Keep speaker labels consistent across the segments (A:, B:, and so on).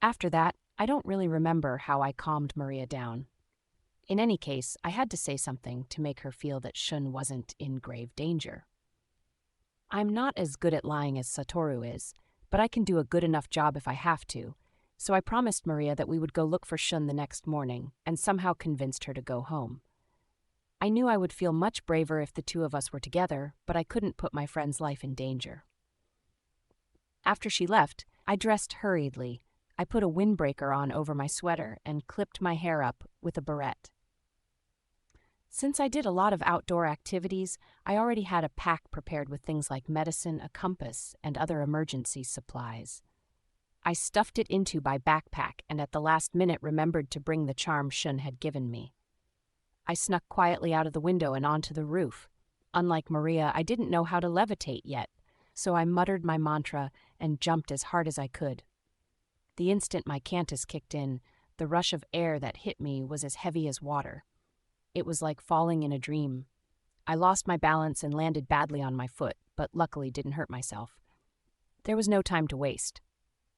A: After that, I don't really remember how I calmed Maria down. In any case, I had to say something to make her feel that Shun wasn't in grave danger. I'm not as good at lying as Satoru is, but I can do a good enough job if I have to, so I promised Maria that we would go look for Shun the next morning and somehow convinced her to go home. I knew I would feel much braver if the two of us were together, but I couldn't put my friend's life in danger. After she left, I dressed hurriedly. I put a windbreaker on over my sweater and clipped my hair up with a barrette. Since I did a lot of outdoor activities, I already had a pack prepared with things like medicine, a compass, and other emergency supplies. I stuffed it into my backpack and at the last minute remembered to bring the charm Shun had given me. I snuck quietly out of the window and onto the roof. Unlike Maria, I didn't know how to levitate yet, so I muttered my mantra and jumped as hard as I could. The instant my cantus kicked in, the rush of air that hit me was as heavy as water. It was like falling in a dream. I lost my balance and landed badly on my foot, but luckily didn't hurt myself. There was no time to waste.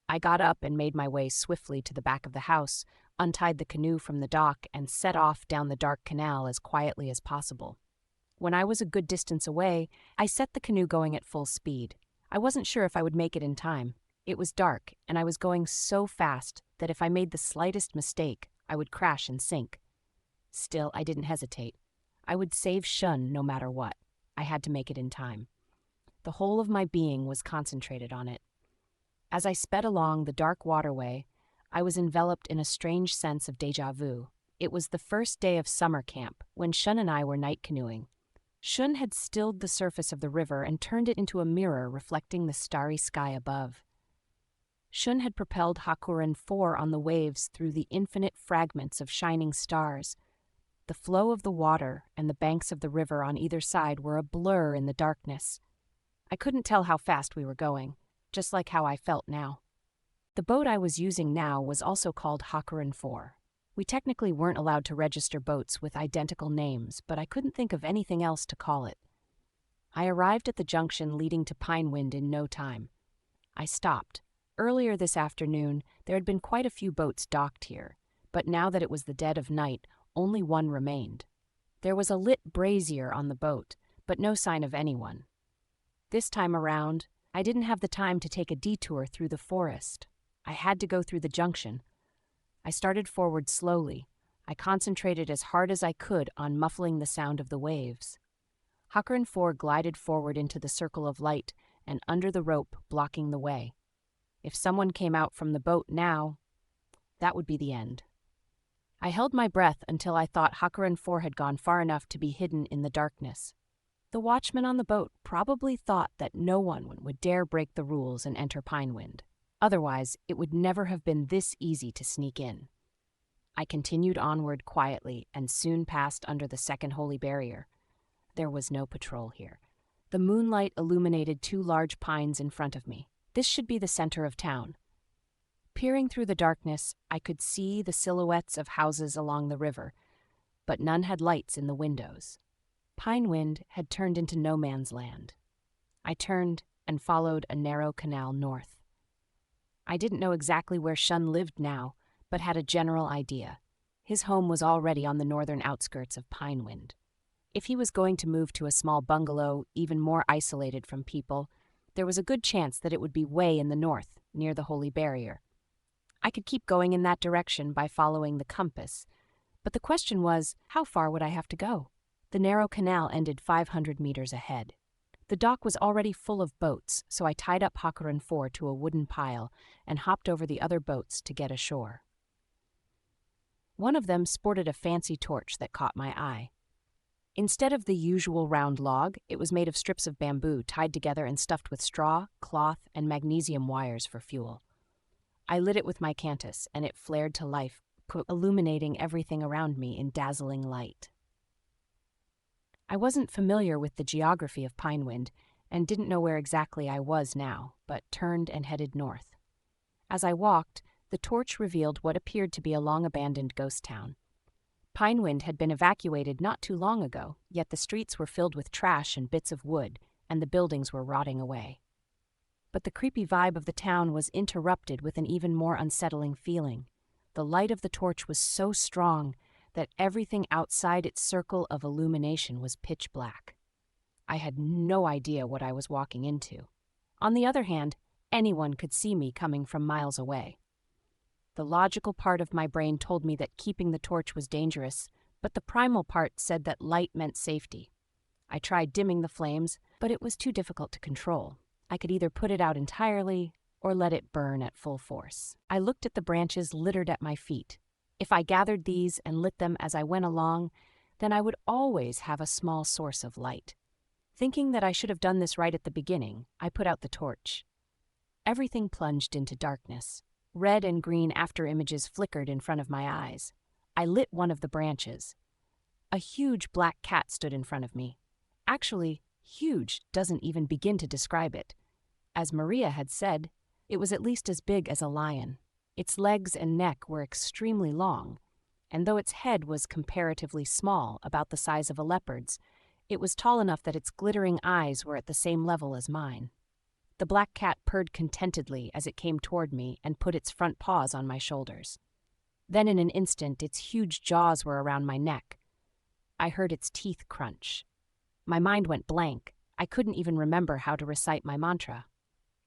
A: I got up and made my way swiftly to the back of the house, untied the canoe from the dock, and set off down the dark canal as quietly as possible. When I was a good distance away, I set the canoe going at full speed. I wasn't sure if I would make it in time. It was dark, and I was going so fast that if I made the slightest mistake, I would crash and sink. Still, I didn't hesitate. I would save Shun no matter what. I had to make it in time. The whole of my being was concentrated on it. As I sped along the dark waterway, I was enveloped in a strange sense of déjà vu. It was the first day of summer camp, when Shun and I were night canoeing. Shun had stilled the surface of the river and turned it into a mirror reflecting the starry sky above. Shun had propelled Hakuren 4 on the waves through the infinite fragments of shining stars. The flow of the water and the banks of the river on either side were a blur in the darkness. I couldn't tell how fast we were going, just like how I felt now. The boat I was using now was also called Hakuren 4. We technically weren't allowed to register boats with identical names, but I couldn't think of anything else to call it. I arrived at the junction leading to Pinewind in no time. I stopped. Earlier this afternoon, there had been quite a few boats docked here, but now that it was the dead of night, only one remained. There was a lit brazier on the boat, but no sign of anyone. This time around, I didn't have the time to take a detour through the forest. I had to go through the junction. I started forward slowly. I concentrated as hard as I could on muffling the sound of the waves. Hakuren 4 glided forward into the circle of light and under the rope, blocking the way. If someone came out from the boat now, that would be the end. I held my breath until I thought Hakuren 4 had gone far enough to be hidden in the darkness. The watchman on the boat probably thought that no one would dare break the rules and enter Pinewind. Otherwise, it would never have been this easy to sneak in. I continued onward quietly and soon passed under the second holy barrier. There was no patrol here. The moonlight illuminated 2 large pines in front of me. This should be the center of town. Peering through the darkness, I could see the silhouettes of houses along the river, but none had lights in the windows. Pinewind had turned into no man's land. I turned and followed a narrow canal north. I didn't know exactly where Shun lived now, but had a general idea. His home was already on the northern outskirts of Pinewind. If he was going to move to a small bungalow, even more isolated from people, there was a good chance that it would be way in the north, near the holy barrier. I could keep going in that direction by following the compass, but the question was, how far would I have to go? The narrow canal ended 500 meters ahead. The dock was already full of boats, so I tied up Hakuren 4 to a wooden pile and hopped over the other boats to get ashore. One of them sported a fancy torch that caught my eye. Instead of the usual round log, it was made of strips of bamboo tied together and stuffed with straw, cloth, and magnesium wires for fuel. I lit it with my cantus, and it flared to life, illuminating everything around me in dazzling light. I wasn't familiar with the geography of Pinewind and didn't know where exactly I was now, but turned and headed north. As I walked, the torch revealed what appeared to be a long-abandoned ghost town. Pinewind had been evacuated not too long ago, yet the streets were filled with trash and bits of wood, and the buildings were rotting away. but the creepy vibe of the town was interrupted with an even more unsettling feeling. The light of the torch was so strong that everything outside its circle of illumination was pitch black. I had no idea what I was walking into. On the other hand, anyone could see me coming from miles away. The logical part of my brain told me that keeping the torch was dangerous, but the primal part said that light meant safety. I tried dimming the flames, but it was too difficult to control. I could either put it out entirely or let it burn at full force. I looked at the branches littered at my feet. If I gathered these and lit them as I went along, then I would always have a small source of light. Thinking that I should have done this right at the beginning, I put out the torch. Everything plunged into darkness. Red and green afterimages flickered in front of my eyes. I lit one of the branches. A huge black cat stood in front of me. Actually, huge doesn't even begin to describe it. As Maria had said, it was at least as big as a lion. Its legs and neck were extremely long, and though its head was comparatively small, about the size of a leopard's, it was tall enough that its glittering eyes were at the same level as mine. The black cat purred contentedly as it came toward me and put its front paws on my shoulders. Then in an instant, its huge jaws were around my neck. I heard its teeth crunch. My mind went blank. I couldn't even remember how to recite my mantra.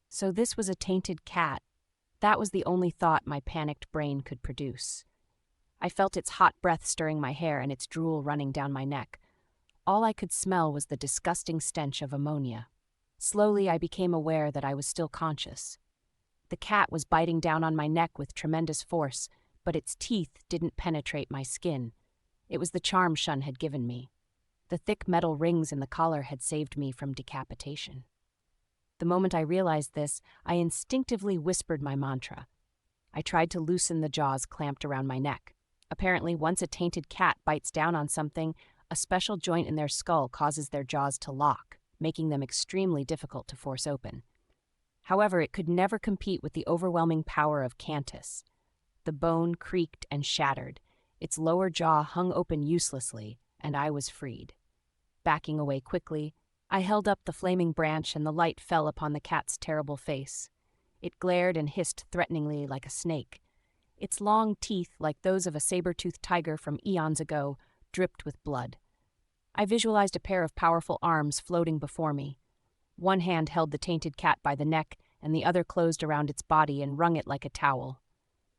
A: So this was a tainted cat. That was the only thought my panicked brain could produce. I felt its hot breath stirring my hair and its drool running down my neck. All I could smell was the disgusting stench of ammonia. Slowly, I became aware that I was still conscious. The cat was biting down on my neck with tremendous force, but its teeth didn't penetrate my skin. It was the charm Shun had given me. The thick metal rings in the collar had saved me from decapitation. The moment I realized this, I instinctively whispered my mantra. I tried to loosen the jaws clamped around my neck. Apparently, once a tainted cat bites down on something, a special joint in their skull causes their jaws to lock, making them extremely difficult to force open. However, it could never compete with the overwhelming power of Cantus. The bone creaked and shattered. Its lower jaw hung open uselessly, and I was freed. Backing away quickly, I held up the flaming branch and the light fell upon the cat's terrible face. It glared and hissed threateningly like a snake. Its long teeth, like those of a saber-toothed tiger from eons ago, dripped with blood. I visualized a pair of powerful arms floating before me. One hand held the tainted cat by the neck, and the other closed around its body and wrung it like a towel.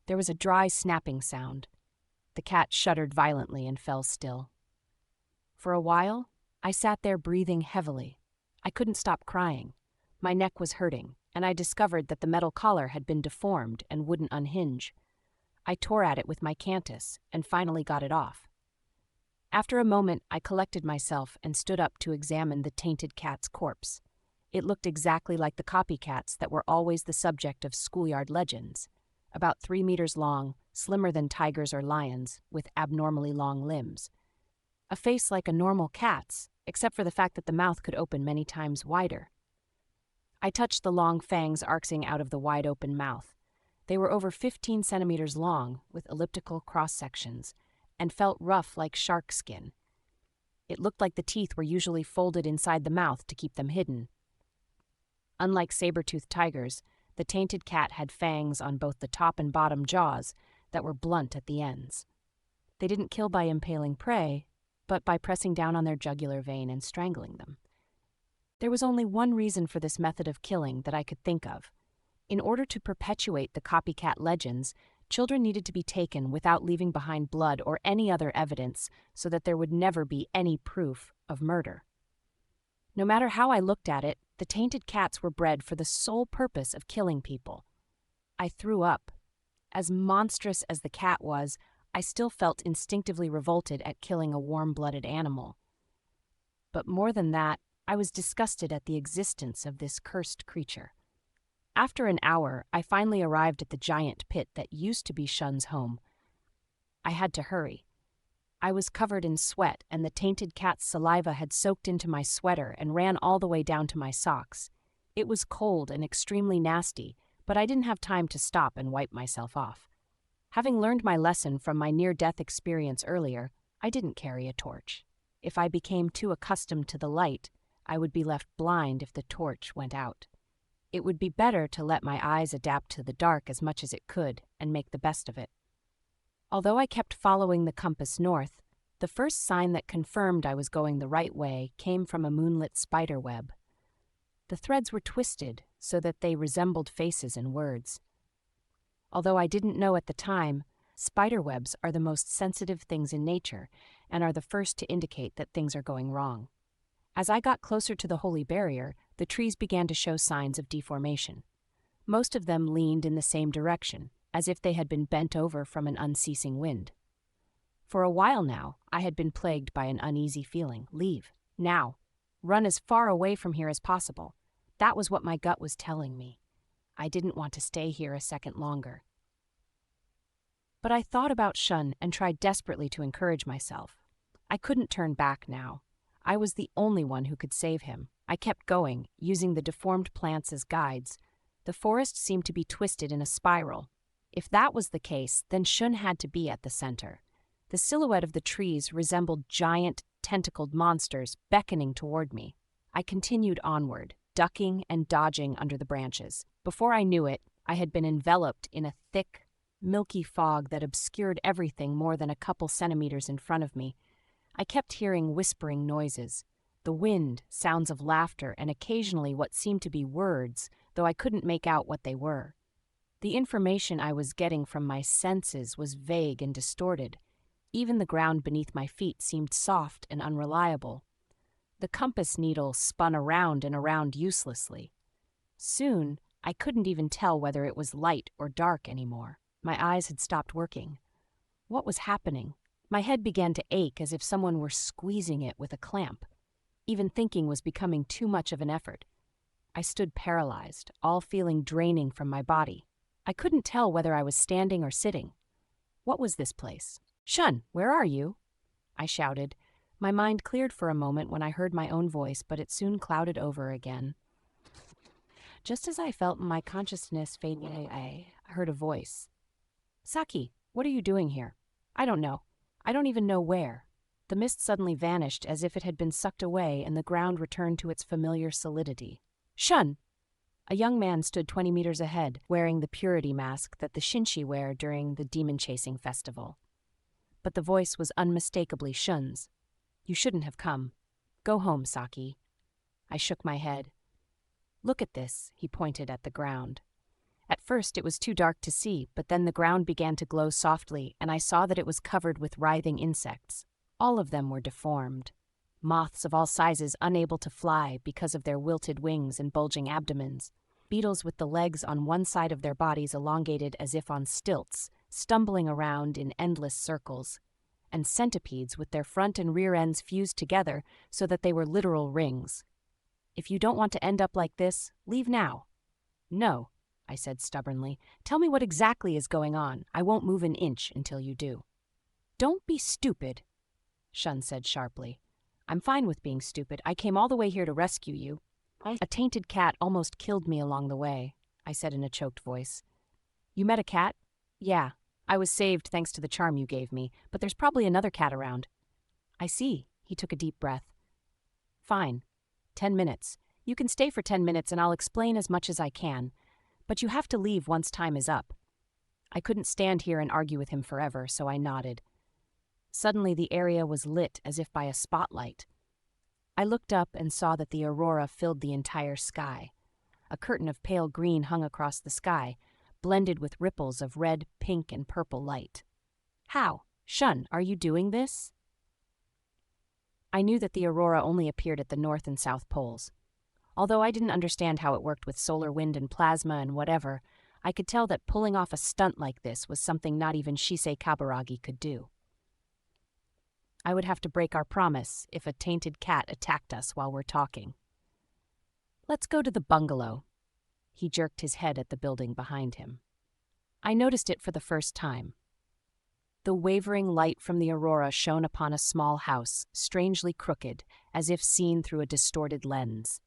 A: There was a dry snapping sound. The cat shuddered violently and fell still. For a while, I sat there breathing heavily. I couldn't stop crying. My neck was hurting, and I discovered that the metal collar had been deformed and wouldn't unhinge. I tore at it with my Cantus and finally got it off. After a moment, I collected myself and stood up to examine the tainted cat's corpse. It looked exactly like the copycats that were always the subject of schoolyard legends. About 3 meters long, slimmer than tigers or lions, with abnormally long limbs. A face like a normal cat's, except for the fact that the mouth could open many times wider. I touched the long fangs arcing out of the wide-open mouth. They were over 15 centimeters long, with elliptical cross-sections, and felt rough like shark skin. It looked like the teeth were usually folded inside the mouth to keep them hidden. Unlike saber-toothed tigers, the tainted cat had fangs on both the top and bottom jaws that were blunt at the ends. They didn't kill by impaling prey, but by pressing down on their jugular vein and strangling them. There was only one reason for this method of killing that I could think of. In order to perpetuate the copycat legends, children needed to be taken without leaving behind blood or any other evidence so that there would never be any proof of murder. No matter how I looked at it, the tainted cats were bred for the sole purpose of killing people. I threw up. As monstrous as the cat was, I still felt instinctively revolted at killing a warm-blooded animal. But more than that, I was disgusted at the existence of this cursed creature. After an hour, I finally arrived at the giant pit that used to be Shun's home. I had to hurry. I was covered in sweat, and the tainted cat's saliva had soaked into my sweater and ran all the way down to my socks. It was cold and extremely nasty, but I didn't have time to stop and wipe myself off. Having learned my lesson from my near-death experience earlier, I didn't carry a torch. If I became too accustomed to the light, I would be left blind if the torch went out. It would be better to let my eyes adapt to the dark as much as it could and make the best of it. Although I kept following the compass north, the first sign that confirmed I was going the right way came from a moonlit spider web. The threads were twisted so that they resembled faces and words. Although I didn't know at the time, spider webs are the most sensitive things in nature and are the first to indicate that things are going wrong. As I got closer to the holy barrier, the trees began to show signs of deformation. Most of them leaned in the same direction, as if they had been bent over from an unceasing wind. For a while now, I had been plagued by an uneasy feeling. Leave. Now. Run as far away from here as possible. That was what my gut was telling me. I didn't want to stay here a second longer. But I thought about Shun and tried desperately to encourage myself. I couldn't turn back now. I was the only one who could save him. I kept going, using the deformed plants as guides. The forest seemed to be twisted in a spiral. If that was the case, then Shun had to be at the center. The silhouette of the trees resembled giant, tentacled monsters beckoning toward me. I continued onward, ducking and dodging under the branches. Before I knew it, I had been enveloped in a thick, milky fog that obscured everything more than a couple centimeters in front of me. I kept hearing whispering noises. The wind, sounds of laughter, and occasionally what seemed to be words, though I couldn't make out what they were. The information I was getting from my senses was vague and distorted. Even the ground beneath my feet seemed soft and unreliable. The compass needle spun around and around uselessly. Soon, I couldn't even tell whether it was light or dark anymore. My eyes had stopped working. What was happening? My head began to ache as if someone were squeezing it with a clamp. Even thinking was becoming too much of an effort. I stood paralyzed, all feeling draining from my body. I couldn't tell whether I was standing or sitting. What was this place? "Shun, where are you?" I shouted. My mind cleared for a moment when I heard my own voice, but it soon clouded over again. Just as I felt my consciousness fade away, I heard a voice. "Saki, what are you doing here?" "I don't know. I don't even know where." The mist suddenly vanished as if it had been sucked away and the ground returned to its familiar solidity. "Shun!" A young man stood 20 meters ahead, wearing the purity mask that the Shinshi wear during the demon-chasing festival. But the voice was unmistakably Shun's. "You shouldn't have come. Go home, Saki." I shook my head. "Look at this," he pointed at the ground. At first it was too dark to see, but then the ground began to glow softly, and I saw that it was covered with writhing insects. All of them were deformed. Moths of all sizes unable to fly because of their wilted wings and bulging abdomens. Beetles with the legs on one side of their bodies elongated as if on stilts, stumbling around in endless circles. And centipedes with their front and rear ends fused together so that they were literal rings. "If you don't want to end up like this, leave now." "No," I said stubbornly. "Tell me what exactly is going on. I won't move an inch until you do." "Don't be stupid," Shun said sharply. "I'm fine with being stupid. I came all the way here to rescue you." "A tainted cat almost killed me along the way," I said in a choked voice. "You met a cat?" "Yeah. I was saved thanks to the charm you gave me, but there's probably another cat around." "I see." He took a deep breath. "Fine. 10 minutes. You can stay for 10 minutes and I'll explain as much as I can. But you have to leave once time is up." I couldn't stand here and argue with him forever, so I nodded. Suddenly the area was lit as if by a spotlight. I looked up and saw that the aurora filled the entire sky. A curtain of pale green hung across the sky, blended with ripples of red, pink, and purple light. "How? Shun, are you doing this?" I knew that the aurora only appeared at the north and south poles. Although I didn't understand how it worked with solar wind and plasma and whatever, I could tell that pulling off a stunt like this was something not even Shisei Kaburagi could do. I would have to break our promise if a tainted cat attacked us while we're talking. "Let's go to the bungalow." He jerked his head at the building behind him. I noticed it for the first time. The wavering light from the aurora shone upon a small house, strangely crooked, as if seen through a distorted lens.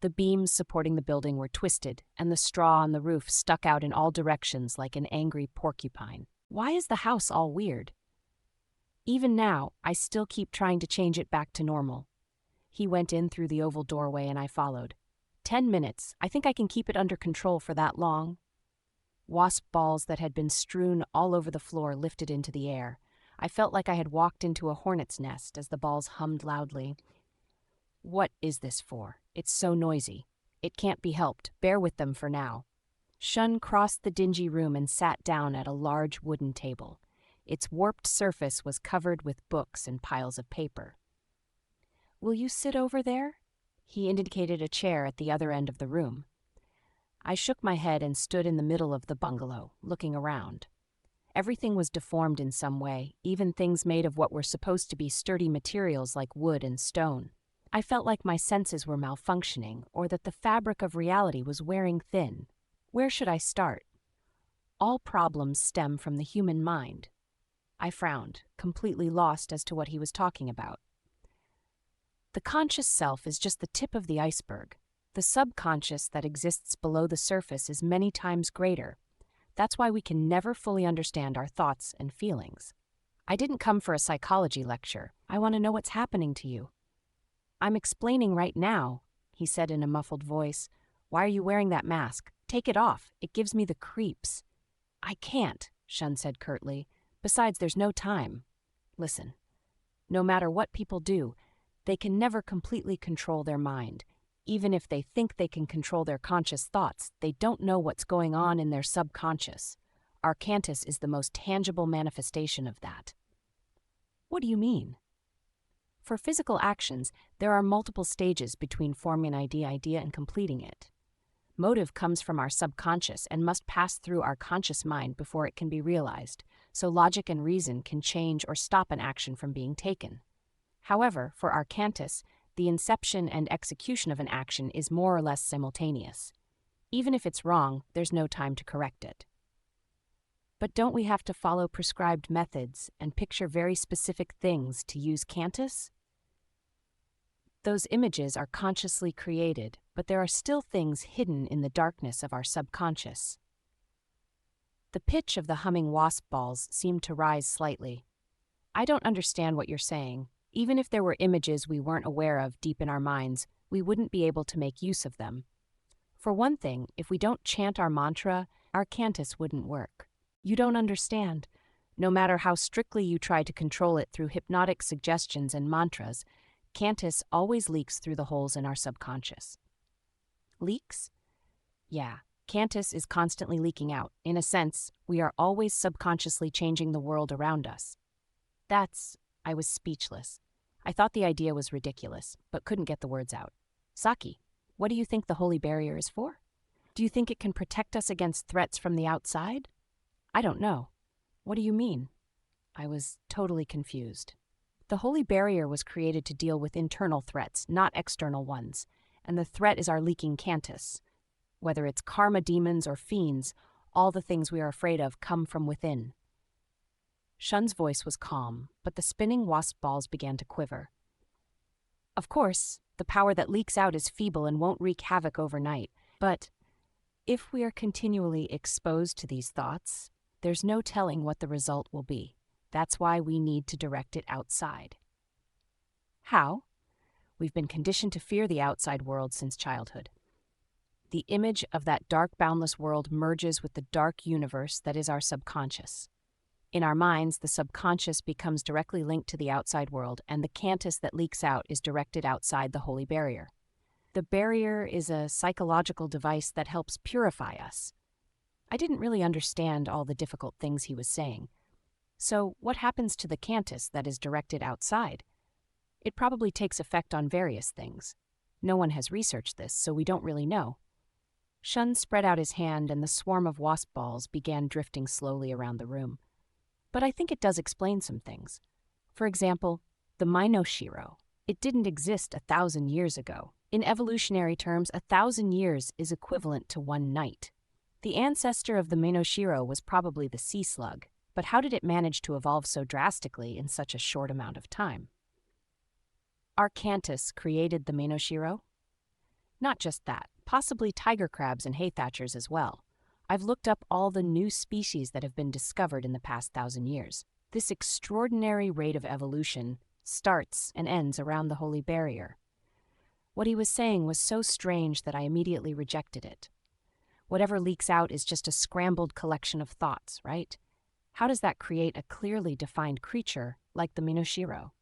A: The beams supporting the building were twisted, and the straw on the roof stuck out in all directions like an angry porcupine. Why is the house all weird? Even now, I still keep trying to change it back to normal. He went in through the oval doorway and I followed. 10 minutes. I think I can keep it under control for that long. Wasp balls that had been strewn all over the floor lifted into the air. I felt like I had walked into a hornet's nest as the balls hummed loudly. What is this for? It's so noisy. It can't be helped. Bear with them for now. Shun crossed the dingy room and sat down at a large wooden table. Its warped surface was covered with books and piles of paper. Will you sit over there? He indicated a chair at the other end of the room. I shook my head and stood in the middle of the bungalow, looking around. Everything was deformed in some way, even things made of what were supposed to be sturdy materials like wood and stone. I felt like my senses were malfunctioning, or that the fabric of reality was wearing thin. Where should I start? All problems stem from the human mind. I frowned, completely lost as to what he was talking about. The conscious self is just the tip of the iceberg. The subconscious that exists below the surface is many times greater. That's why we can never fully understand our thoughts and feelings. I didn't come for a psychology lecture. I want to know what's happening to you. I'm explaining right now, he said in a muffled voice. Why are you wearing that mask? Take it off. It gives me the creeps. I can't, Shun said curtly. Besides, there's no time. Listen, no matter what people do, they can never completely control their mind. Even if they think they can control their conscious thoughts, they don't know what's going on in their subconscious. Our Cantus is the most tangible manifestation of that. What do you mean? For physical actions, there are multiple stages between forming an idea and completing it. Motive comes from our subconscious and must pass through our conscious mind before it can be realized, so logic and reason can change or stop an action from being taken. However, for our Cantus, the inception and execution of an action is more or less simultaneous. Even if it's wrong, there's no time to correct it. But don't we have to follow prescribed methods and picture very specific things to use Cantus? Those images are consciously created, but there are still things hidden in the darkness of our subconscious. The pitch of the humming wasp balls seemed to rise slightly. I don't understand what you're saying. Even if there were images we weren't aware of deep in our minds, we wouldn't be able to make use of them. For one thing, if we don't chant our mantra, our Cantus wouldn't work. You don't understand. No matter how strictly you try to control it through hypnotic suggestions and mantras, Cantus always leaks through the holes in our subconscious. Leaks? Yeah, Cantus is constantly leaking out. In a sense, we are always subconsciously changing the world around us. I was speechless. I thought the idea was ridiculous, but couldn't get the words out. Saki, what do you think the Holy Barrier is for? Do you think it can protect us against threats from the outside? I don't know. What do you mean? I was totally confused. The Holy Barrier was created to deal with internal threats, not external ones, and the threat is our leaking Cantus. Whether it's karma demons or fiends, all the things we are afraid of come from within. Shun's voice was calm, but the spinning wasp balls began to quiver. Of course, the power that leaks out is feeble and won't wreak havoc overnight, but if we are continually exposed to these thoughts, there's no telling what the result will be. That's why we need to direct it outside. How? We've been conditioned to fear the outside world since childhood. The image of that dark, boundless world merges with the dark universe that is our subconscious. In our minds, the subconscious becomes directly linked to the outside world, and the Cantus that leaks out is directed outside the Holy Barrier. The barrier is a psychological device that helps purify us. I didn't really understand all the difficult things he was saying. So, what happens to the Cantus that is directed outside? It probably takes effect on various things. No one has researched this, so we don't really know. Shun spread out his hand and the swarm of wasp balls began drifting slowly around the room. But I think it does explain some things. For example, the Minoshiro. It didn't exist 1,000 years ago. In evolutionary terms, 1,000 years is equivalent to one night. The ancestor of the Minoshiro was probably the sea slug, but how did it manage to evolve so drastically in such a short amount of time? Our Cantus created the Minoshiro? Not just that, possibly tiger crabs and hay thatchers as well. I've looked up all the new species that have been discovered in the past 1,000 years. This extraordinary rate of evolution starts and ends around the Holy Barrier. What he was saying was so strange that I immediately rejected it. Whatever leaks out is just a scrambled collection of thoughts, right? How does that create a clearly defined creature like the Minoshiro?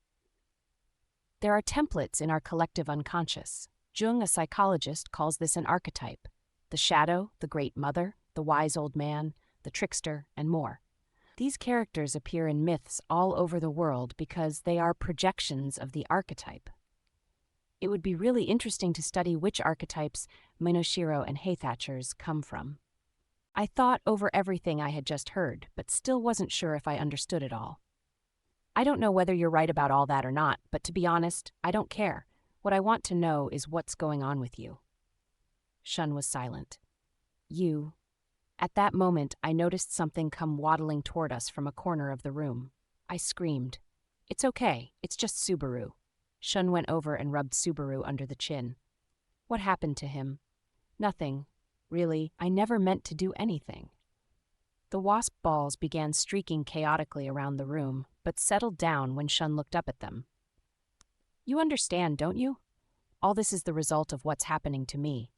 A: There are templates in our collective unconscious. Jung, a psychologist, calls this an archetype. The shadow, the great mother, the wise old man, the trickster, and more. These characters appear in myths all over the world because they are projections of the archetype. It would be really interesting to study which archetypes Minoshiro and Haythatchers come from. I thought over everything I had just heard, but still wasn't sure if I understood it all. I don't know whether you're right about all that or not, but to be honest, I don't care. What I want to know is what's going on with you. Shun was silent. You. At that moment, I noticed something come waddling toward us from a corner of the room. I screamed. It's okay, it's just Subaru. Shun went over and rubbed Subaru under the chin. What happened to him? Nothing. Really, I never meant to do anything. The wasp balls began streaking chaotically around the room, but settled down when Shun looked up at them. You understand, don't you? All this is the result of what's happening to me.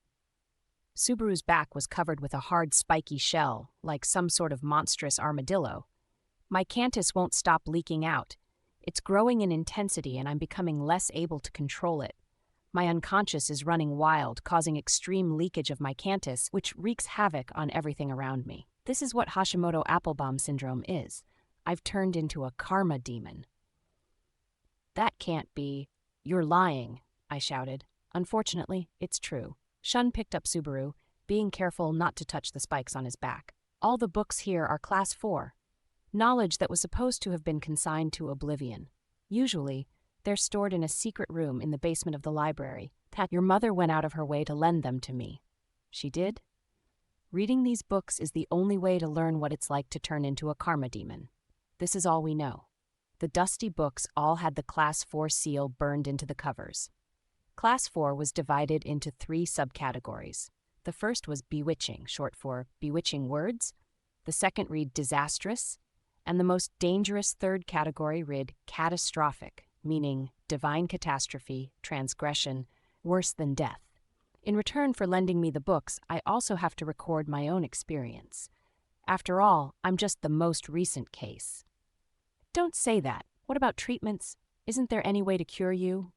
A: Subaru's back was covered with a hard, spiky shell, like some sort of monstrous armadillo. My cantus won't stop leaking out. It's growing in intensity and I'm becoming less able to control it. My unconscious is running wild, causing extreme leakage of my cantus, which wreaks havoc on everything around me. This is what Hashimoto Applebaum syndrome is. I've turned into a karma demon. That can't be. You're lying, I shouted. Unfortunately, it's true. Shun picked up Subaru, being careful not to touch the spikes on his back. All the books here are Class 4. Knowledge that was supposed to have been consigned to oblivion. Usually, they're stored in a secret room in the basement of the library. Your mother went out of her way to lend them to me. She did? Reading these books is the only way to learn what it's like to turn into a karma demon. This is all we know. The dusty books all had the Class 4 seal burned into the covers. Class 4 was divided into 3 subcategories. The first was bewitching, short for bewitching words. The second read disastrous. And the most dangerous third category read catastrophic, meaning divine catastrophe, transgression, worse than death. In return for lending me the books, I also have to record my own experience. After all, I'm just the most recent case. Don't say that. What about treatments? Isn't there any way to cure you?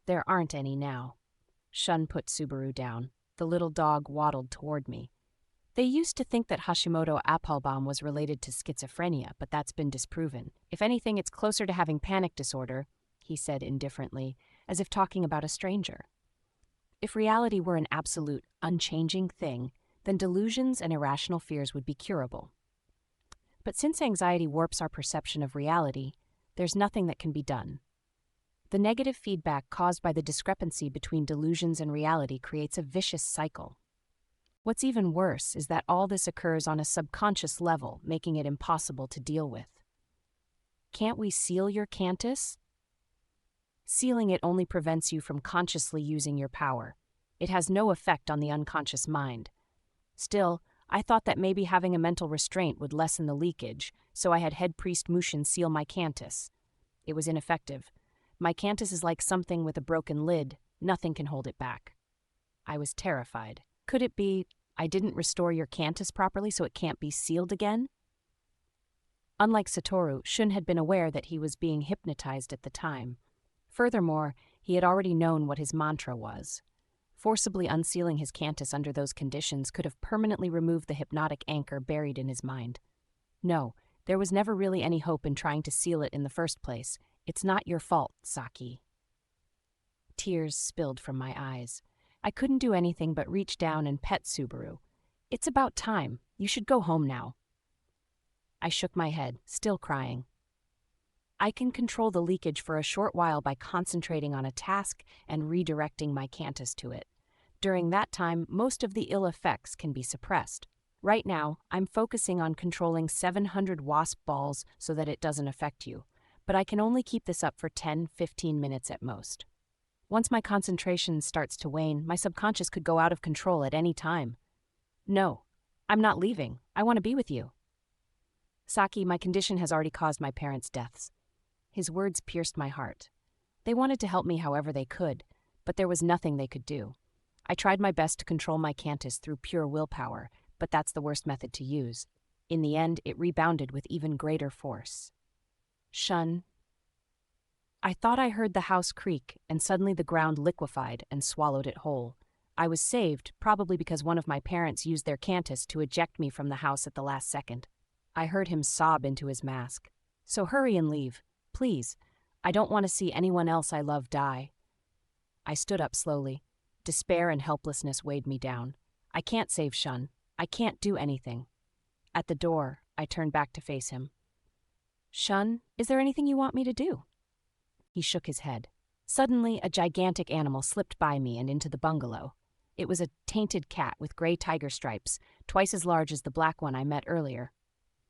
A: There aren't any now. Shun put Subaru down. The little dog waddled toward me. They used to think that Hashimoto Applebaum was related to schizophrenia, but that's been disproven. If anything, it's closer to having panic disorder, he said indifferently, as if talking about a stranger. If reality were an absolute, unchanging thing, then delusions and irrational fears would be curable. But since anxiety warps our perception of reality, there's nothing that can be done. The negative feedback caused by the discrepancy between delusions and reality creates a vicious cycle. What's even worse is that all this occurs on a subconscious level, making it impossible to deal with. Can't we seal your cantus? Sealing it only prevents you from consciously using your power. It has no effect on the unconscious mind. Still, I thought that maybe having a mental restraint would lessen the leakage, so I had Head Priest Mushin seal my cantus. It was ineffective. My cantus is like something with a broken lid. Nothing can hold it back. I was terrified. Could it be I didn't restore your cantus properly so it can't be sealed again? Unlike Satoru, Shun had been aware that he was being hypnotized at the time. Furthermore, he had already known what his mantra was. Forcibly unsealing his cantus under those conditions could have permanently removed the hypnotic anchor buried in his mind. No, there was never really any hope in trying to seal it in the first place. It's not your fault, Saki. Tears spilled from my eyes. I couldn't do anything but reach down and pet Subaru. It's about time. You should go home now. I shook my head, still crying. I can control the leakage for a short while by concentrating on a task and redirecting my cantus to it. During that time, most of the ill effects can be suppressed. Right now, I'm focusing on controlling 700 wasp balls so that it doesn't affect you, but I can only keep this up for 10-15 minutes at most. Once my concentration starts to wane, my subconscious could go out of control at any time. No, I'm not leaving. I want to be with you. Saki, my condition has already caused my parents' deaths. His words pierced my heart. They wanted to help me however they could, but there was nothing they could do. I tried my best to control my Cantus through pure willpower, but that's the worst method to use. In the end, it rebounded with even greater force. Shun. I thought I heard the house creak, and suddenly the ground liquefied and swallowed it whole. I was saved, probably because one of my parents used their Cantus to eject me from the house at the last second. I heard him sob into his mask. So hurry and leave, please. I don't want to see anyone else I love die. I stood up slowly. Despair and helplessness weighed me down. I can't save Shun. I can't do anything. At the door, I turned back to face him. Shun, is there anything you want me to do? He shook his head. Suddenly, a gigantic animal slipped by me and into the bungalow. It was a tainted cat with gray tiger stripes, twice as large as the black one I met earlier.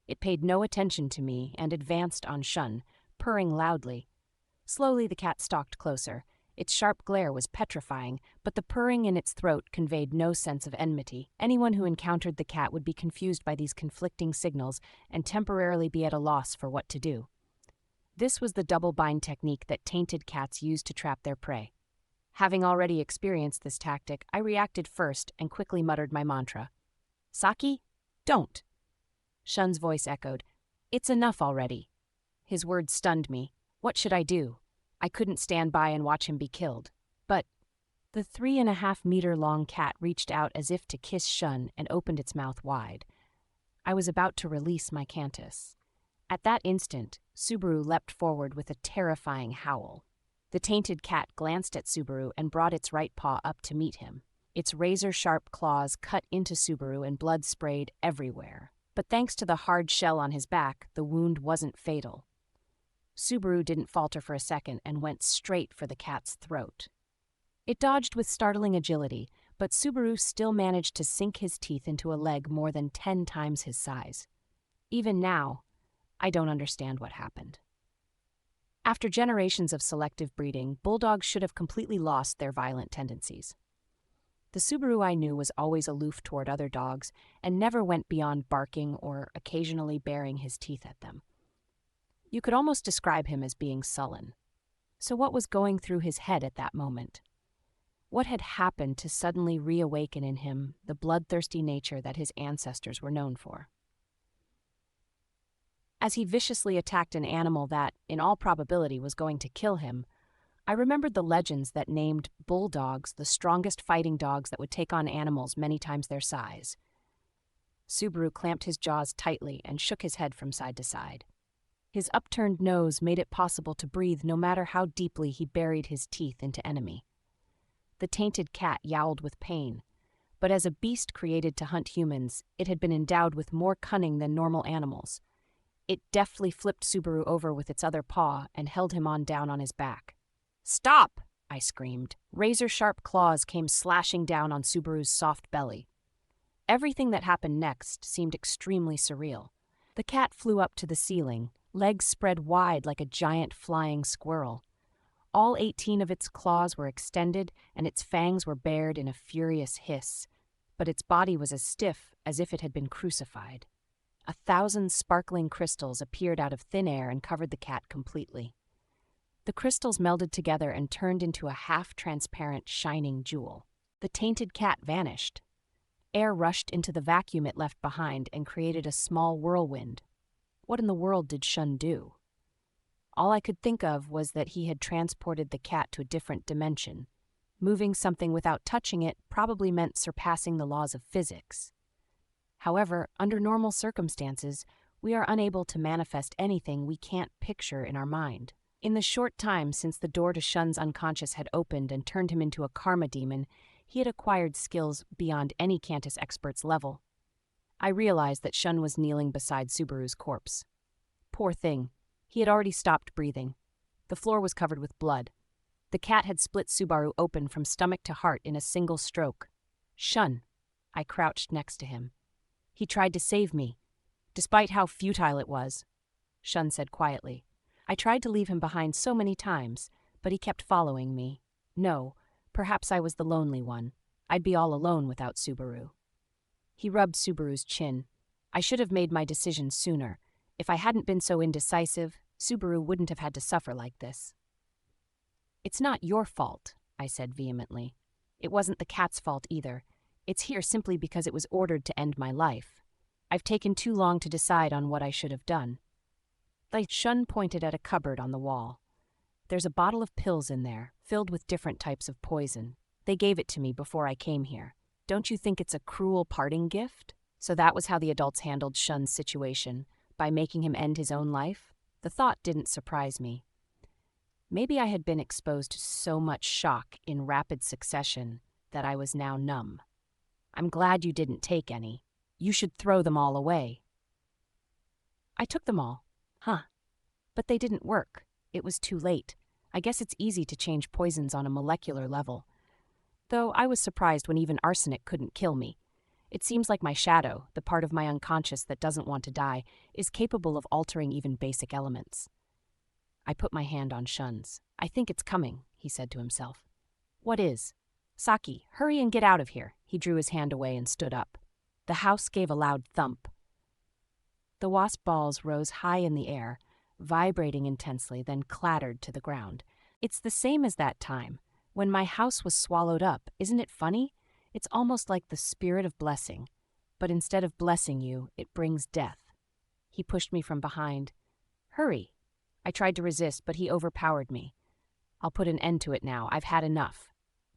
A: It paid no attention to me and advanced on Shun, purring loudly. Slowly, the cat stalked closer. Its sharp glare was petrifying, but the purring in its throat conveyed no sense of enmity. Anyone who encountered the cat would be confused by these conflicting signals and temporarily be at a loss for what to do. This was the double bind technique that tainted cats use to trap their prey. Having already experienced this tactic, I reacted first and quickly muttered my mantra. Saki, don't. Shun's voice echoed. It's enough already. His words stunned me. What should I do? I couldn't stand by and watch him be killed. But the 3.5-meter-long cat reached out as if to kiss Shun and opened its mouth wide. I was about to release my Cantus. At that instant, Subaru leapt forward with a terrifying howl. The tainted cat glanced at Subaru and brought its right paw up to meet him. Its razor-sharp claws cut into Subaru and blood sprayed everywhere. But thanks to the hard shell on his back, the wound wasn't fatal. Subaru didn't falter for a second and went straight for the cat's throat. It dodged with startling agility, but Subaru still managed to sink his teeth into a leg more than 10 times his size. Even now, I don't understand what happened. After generations of selective breeding, bulldogs should have completely lost their violent tendencies. The Subaru I knew was always aloof toward other dogs and never went beyond barking or occasionally baring his teeth at them. You could almost describe him as being sullen. So what was going through his head at that moment? What had happened to suddenly reawaken in him the bloodthirsty nature that his ancestors were known for? As he viciously attacked an animal that, in all probability, was going to kill him, I remembered the legends that named bulldogs the strongest fighting dogs that would take on animals many times their size. Subaru clamped his jaws tightly and shook his head from side to side. His upturned nose made it possible to breathe no matter how deeply he buried his teeth into enemy. The tainted cat yowled with pain, but as a beast created to hunt humans, it had been endowed with more cunning than normal animals. It deftly flipped Subaru over with its other paw and held him down on his back. "Stop!" I screamed. Razor-sharp claws came slashing down on Subaru's soft belly. Everything that happened next seemed extremely surreal. The cat flew up to the ceiling, legs spread wide like a giant flying squirrel. All 18 of its claws were extended and its fangs were bared in a furious hiss, but its body was as stiff as if it had been crucified. 1,000 sparkling crystals appeared out of thin air and covered the cat completely. The crystals melded together and turned into a half-transparent, shining jewel. The tainted cat vanished. Air rushed into the vacuum it left behind and created a small whirlwind. What in the world did Shun do? All I could think of was that he had transported the cat to a different dimension. Moving something without touching it probably meant surpassing the laws of physics. However, under normal circumstances, we are unable to manifest anything we can't picture in our mind. In the short time since the door to Shun's unconscious had opened and turned him into a karma demon, he had acquired skills beyond any Cantus expert's level. I realized that Shun was kneeling beside Subaru's corpse. Poor thing. He had already stopped breathing. The floor was covered with blood. The cat had split Subaru open from stomach to heart in a single stroke. Shun. I crouched next to him. He tried to save me, despite how futile it was, Shun said quietly. I tried to leave him behind so many times, but he kept following me. No, perhaps I was the lonely one. I'd be all alone without Subaru. He rubbed Subaru's chin. I should have made my decision sooner. If I hadn't been so indecisive, Subaru wouldn't have had to suffer like this. It's not your fault, I said vehemently. It wasn't the cat's fault either. It's here simply because it was ordered to end my life. I've taken too long to decide on what I should have done. Shun pointed at a cupboard on the wall. There's a bottle of pills in there, filled with different types of poison. They gave it to me before I came here. Don't you think it's a cruel parting gift? So that was how the adults handled Shun's situation, by making him end his own life? The thought didn't surprise me. Maybe I had been exposed to so much shock in rapid succession that I was now numb. I'm glad you didn't take any. You should throw them all away. I took them all. But they didn't work. It was too late. I guess it's easy to change poisons on a molecular level. Though I was surprised when even arsenic couldn't kill me. It seems like my shadow, the part of my unconscious that doesn't want to die, is capable of altering even basic elements. I put my hand on Shun's. I think it's coming, he said to himself. What is? Saki, hurry and get out of here. He drew his hand away and stood up. The house gave a loud thump. The wasp balls rose high in the air, vibrating intensely, then clattered to the ground. It's the same as that time, when my house was swallowed up. Isn't it funny? It's almost like the spirit of blessing, but instead of blessing you, it brings death. He pushed me from behind. Hurry. I tried to resist, but he overpowered me. I'll put an end to it now. I've had enough.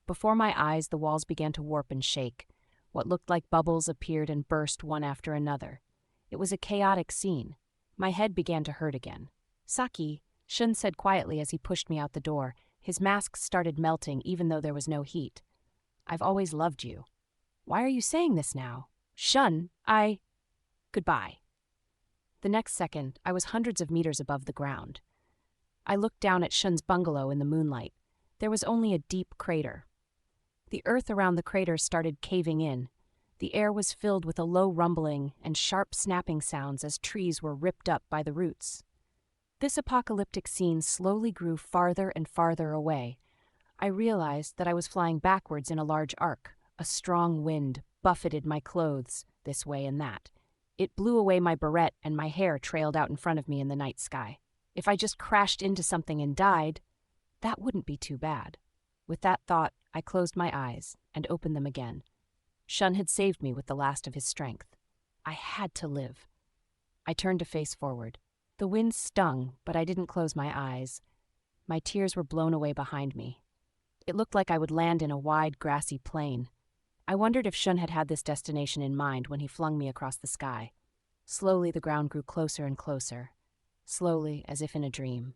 A: Before my eyes, the walls began to warp and shake. What looked like bubbles appeared and burst one after another. It was a chaotic scene. My head began to hurt again. Saki, Shun said quietly as he pushed me out the door. His mask started melting even though there was no heat. I've always loved you. Why are you saying this now? Shun, Goodbye. The next second, I was hundreds of meters above the ground. I looked down at Shun's bungalow in the moonlight. There was only a deep crater. The earth around the crater started caving in. The air was filled with a low rumbling and sharp snapping sounds as trees were ripped up by the roots. This apocalyptic scene slowly grew farther and farther away. I realized that I was flying backwards in a large arc. A strong wind buffeted my clothes this way and that. It blew away my barrette and my hair trailed out in front of me in the night sky. If I just crashed into something and died, that wouldn't be too bad. With that thought, I closed my eyes and opened them again. Shun had saved me with the last of his strength. I had to live. I turned to face forward. The wind stung, but I didn't close my eyes. My tears were blown away behind me. It looked like I would land in a wide, grassy plain. I wondered if Shun had had this destination in mind when he flung me across the sky. Slowly, the ground grew closer and closer. Slowly, as if in a dream.